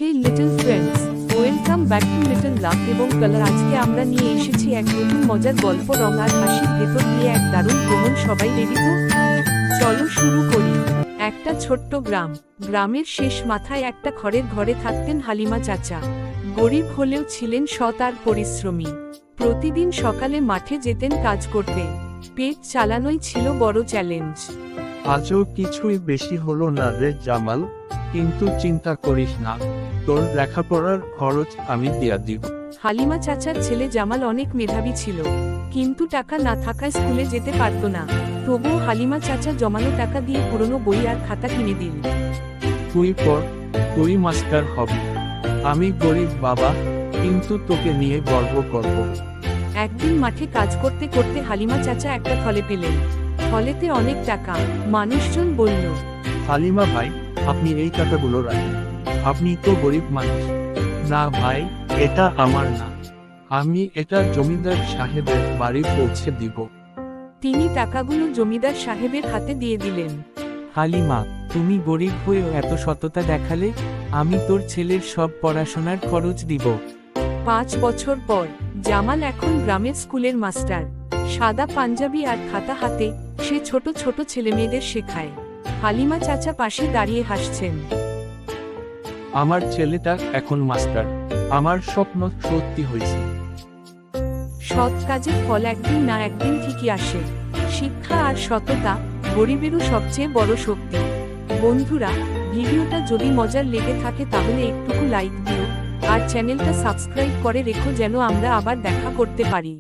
Hey little friends, welcome back to little love এবং colour. আজকে আমরা নিয়ে এসেছি এক নতুন মজার গল্প, রং আর হাসির ভেতর দিয়ে এক দারুণ ভ্রমণ। সবাই রেডি তো? চলো শুরু করি। একটা ছোট্ট গ্রাম। গ্রামের শেষ মাথায় একটা খড়ের ঘরে থাকতেন হালিমা চাচা। গরিব হলেও ছিলেন সৎ আর পরিশ্রমী। প্রতিদিন সকালে মাঠে যেতেন কাজ করতে। পেট চালানোই ছিল বড় চ্যালেঞ্জ। আজও কিছুই বেশি হলো না রে জামাল, কিন্তু চিন্তা করিস না, তোর লেখাপড়ার খরচ আমি দিয়া দিব। হালিমা চাচার ছেলে জামাল অনেক মেধাবী ছিল, কিন্তু টাকা না থাকায় স্কুলে যেতে পারত না। তবুও হালিমা চাচা জমানো টাকা দিয়ে পুরনো বই আর খাতা কিনে দিল। তুই পড়, তুই মাস্টার হবি। আমি গরিব বাবা, কিন্তু তোকে নিয়ে গর্ব করব। একদিন মাঠে কাজ করতে করতে হালিমা চাচা একটা থলে পেলেন। থলেতে অনেক টাকা। মানুষজন বলল, হালিমা ভাই, আপনি এই টাকাগুলো রাখেন, আপনি তো গরিব মানুষ। না ভাই, এটা আমার না, আমি এটা জমিদার সাহেবের বাড়ি পৌঁছে দিব। তিনি টাকাগুলো জমিদার সাহেবের হাতে দিয়ে দিলেন। হালিমা, তুমি গরিব হয়েও এত সততা দেখালে, আমি তোর ছেলের সব পড়াশোনার খরচ দিব। 5 বছর পর জামাল এখন গ্রামের স্কুলের মাস্টার। সাদা পাঞ্জাবি আর খাতা হাতে সে ছোট ছোট ছেলেমেয়েদের শেখায়। হালিমা চাচা পাশে দাঁড়িয়ে হাসছেন। আমার ছেলেটা এখন মাস্টার, আমার স্বপ্ন সত্যি হয়েছে। সৎ কাজের ফল একদিন না একদিন ঠিকই আসে। শিক্ষা আর সততা গরিবেরও সবচেয়ে বড় শক্তি। বন্ধুরা, ভিডিওটা যদি মজার লেগে থাকে তাহলে একটুকু লাইক দিও আর চ্যানেলটা সাবস্ক্রাইব করে রেখো, যেন আমরা আবার দেখা করতে পারি।